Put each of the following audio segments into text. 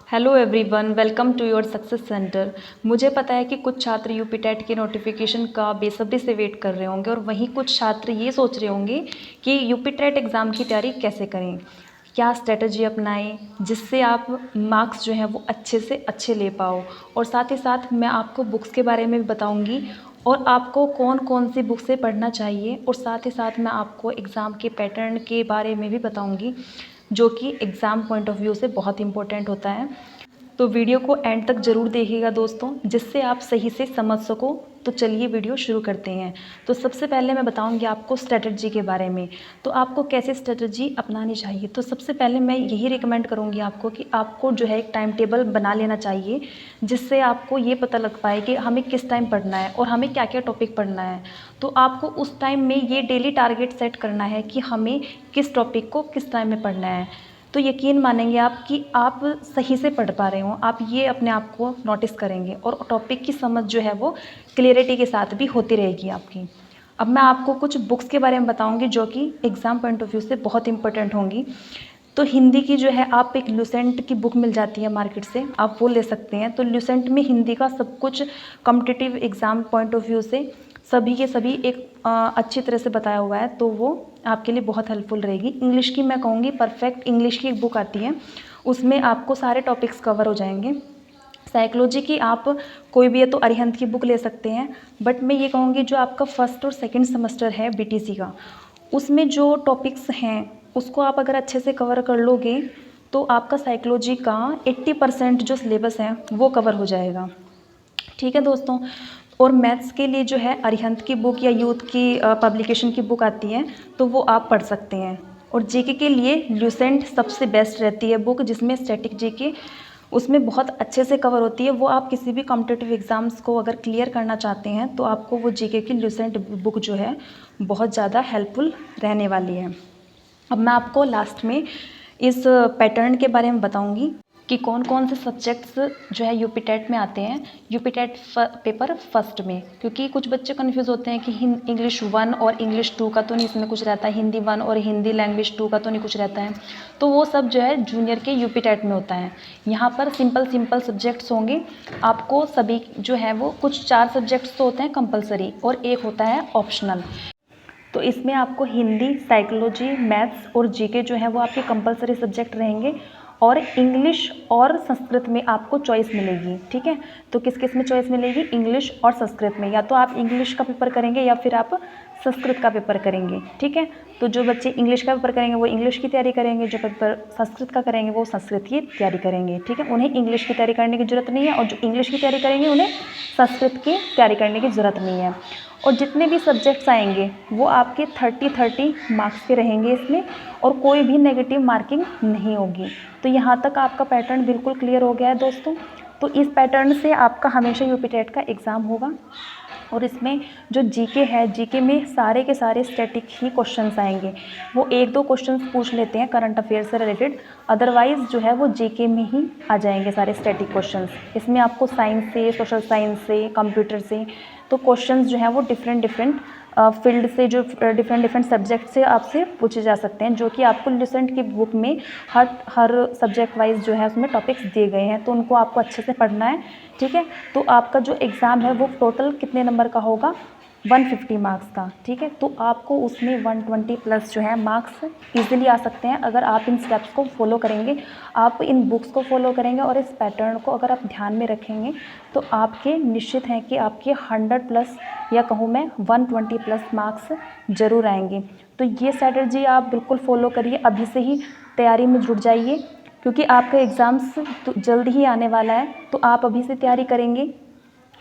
Hello everyone, welcome to your success centre. मुझे पता है कि कुछ छात्र यूपी टेट के नोटिफिकेशन का बेसब्री से वेट कर रहे होंगे और वहीं कुछ छात्र ये सोच रहे होंगे कि यूपी टेट एग्ज़ाम की तैयारी कैसे करें, क्या स्ट्रेटजी अपनाएं जिससे आप मार्क्स जो हैं वो अच्छे से अच्छे ले पाओ। और साथ ही साथ मैं आपको बुक्स के बारे में भी बताऊँगी और आपको कौन कौन सी बुक से पढ़ना चाहिए, और साथ ही साथ मैं आपको एग्ज़ाम के पैटर्न के बारे में भी बताऊँगी जो कि एग्ज़ाम पॉइंट ऑफ व्यू से बहुत इंपॉर्टेंट होता है। तो वीडियो को एंड तक ज़रूर देखिएगा दोस्तों, जिससे आप सही से समझ सको। तो चलिए वीडियो शुरू करते हैं। तो सबसे पहले मैं बताऊंगी आपको स्ट्रेटजी के बारे में, तो आपको कैसे स्ट्रेटजी अपनानी चाहिए। तो सबसे पहले मैं यही रिकमेंड करूंगी आपको कि आपको जो है एक टाइम टेबल बना लेना चाहिए, जिससे आपको ये पता लग पाए कि हमें किस टाइम पढ़ना है और हमें क्या क्या टॉपिक पढ़ना है। तो आपको उस टाइम में ये डेली टारगेट सेट करना है कि हमें किस टॉपिक को किस टाइम में पढ़ना है। तो यकीन मानेंगे आप कि आप सही से पढ़ पा रहे हो, आप ये अपने आप को नोटिस करेंगे और टॉपिक की समझ जो है वो क्लियरिटी के साथ भी होती रहेगी आपकी। अब मैं आपको कुछ बुक्स के बारे में बताऊंगी जो कि एग्ज़ाम पॉइंट ऑफ व्यू से बहुत इंपॉर्टेंट होंगी। तो हिंदी की जो है, आप एक लुसेंट की बुक मिल जाती है मार्केट से, आप वो ले सकते हैं। तो लुसेंट में हिंदी का सब कुछ competitive exam point of view से सभी के सभी एक अच्छी तरह से बताया हुआ है, तो वो आपके लिए बहुत हेल्पफुल रहेगी। इंग्लिश की मैं कहूँगी, परफेक्ट इंग्लिश की एक बुक आती है, उसमें आपको सारे टॉपिक्स कवर हो जाएंगे। साइकोलॉजी की आप कोई भी है तो अरिहंत की बुक ले सकते हैं, बट मैं ये कहूँगी जो आपका फर्स्ट और सेकंड सेमेस्टर है बीटीसी का, उसमें जो टॉपिक्स हैं उसको आप अगर अच्छे से कवर कर लोगे तो आपका साइकोलॉजी का 80% जो सिलेबस है वो कवर हो जाएगा। ठीक है दोस्तों। और मैथ्स के लिए जो है अरिहंत की बुक या यूथ की पब्लिकेशन की बुक आती है, तो वो आप पढ़ सकते हैं। और जीके के लिए ल्यूसेंट सबसे बेस्ट रहती है बुक, जिसमें स्टैटिक जीके उसमें बहुत अच्छे से कवर होती है। वो आप किसी भी कॉम्पिटिटिव एग्ज़ाम्स को अगर क्लियर करना चाहते हैं तो आपको वो जीके की ल्यूसेंट बुक जो है बहुत ज़्यादा हेल्पफुल रहने वाली है। अब मैं आपको लास्ट में इस पैटर्न के बारे में बताऊंगी कि कौन कौन से सब्जेक्ट्स जो है यूपी टेट में आते हैं, यूपी टेट पेपर फर्स्ट में। क्योंकि कुछ बच्चे कंफ्यूज होते हैं कि इंग्लिश 1 और इंग्लिश 2 का तो नहीं इसमें कुछ रहता है, हिंदी 1 और हिंदी लैंग्वेज 2 का तो नहीं कुछ रहता है। तो वो सब जो है जूनियर के यूपी टेट में होता है। यहाँ पर सिंपल सब्जेक्ट्स होंगे आपको सभी जो है वो, कुछ 4 सब्जेक्ट्स तो होते हैं कंपलसरी और एक होता है ऑप्शनल। तो इसमें आपको हिंदी, साइकोलॉजी, मैथ्स और जीके जो है वो आपके कंपलसरी सब्जेक्ट रहेंगे, और इंग्लिश और संस्कृत में आपको चॉइस मिलेगी। ठीक है, तो किस किस में चॉइस मिलेगी? इंग्लिश और संस्कृत में। या तो आप इंग्लिश का पेपर करेंगे या फिर आप संस्कृत का पेपर करेंगे। ठीक है, तो जो बच्चे इंग्लिश का पेपर करेंगे वो इंग्लिश की तैयारी करेंगे, जो पेपर संस्कृत का करेंगे वो संस्कृत की तैयारी करेंगे। ठीक है, उन्हें इंग्लिश की तैयारी करने की ज़रूरत नहीं है, और जो इंग्लिश की तैयारी करेंगे उन्हें संस्कृत की तैयारी करने की ज़रूरत नहीं है। और जितने भी सब्जेक्ट्स आएंगे वो आपके 30-30 मार्क्स के रहेंगे इसमें, और कोई भी नेगेटिव मार्किंग नहीं होगी। तो यहाँ तक आपका पैटर्न बिल्कुल क्लियर हो गया है दोस्तों। तो इस पैटर्न से आपका हमेशा यूपी टेट का एग्ज़ाम होगा। और इसमें जो जीके है, जीके में सारे के सारे स्टैटिक ही क्वेश्चंस आएंगे। वो 1-2 क्वेश्चंस पूछ लेते हैं करंट अफेयर से रिलेटेड, अदरवाइज़ जो है वो जीके में ही आ जाएंगे सारे स्टैटिक क्वेश्चंस। इसमें आपको साइंस से, सोशल साइंस से, कंप्यूटर से, तो क्वेश्चंस जो हैं वो डिफरेंट फील्ड से, जो डिफरेंट सब्जेक्ट से आपसे पूछे जा सकते हैं, जो कि आपको लुसेंट की बुक में हर सब्जेक्ट वाइज जो है उसमें टॉपिक्स दिए गए हैं, तो उनको आपको अच्छे से पढ़ना है। ठीक है, तो आपका जो एग्ज़ाम है वो टोटल कितने नंबर का होगा? 150 मार्क्स का। ठीक है, तो आपको उसमें 120 प्लस जो है मार्क्स इजीली आ सकते हैं अगर आप इन स्टेप्स को फॉलो करेंगे, आप इन बुक्स को फॉलो करेंगे और इस पैटर्न को अगर आप ध्यान में रखेंगे, तो आपके निश्चित हैं कि आपके 100 प्लस, या कहूँ मैं 120 प्लस मार्क्स ज़रूर आएंगे। तो ये स्ट्रैटेजी आप बिल्कुल फॉलो करिए, अभी से ही तैयारी में जुट जाइए, क्योंकि आपका एग्ज़ाम्स तो जल्द ही आने वाला है। तो आप अभी से तैयारी करेंगे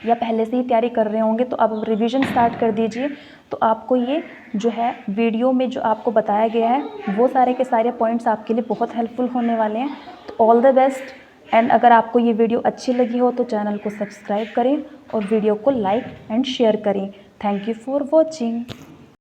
या पहले से ही तैयारी कर रहे होंगे तो अब रिवीजन स्टार्ट कर दीजिए। तो आपको ये जो है वीडियो में जो आपको बताया गया है वो सारे के सारे पॉइंट्स आपके लिए बहुत हेल्पफुल होने वाले हैं। तो ऑल द बेस्ट। एंड अगर आपको ये वीडियो अच्छी लगी हो तो चैनल को सब्सक्राइब करें और वीडियो को लाइक एंड शेयर करें। Thank you for watching.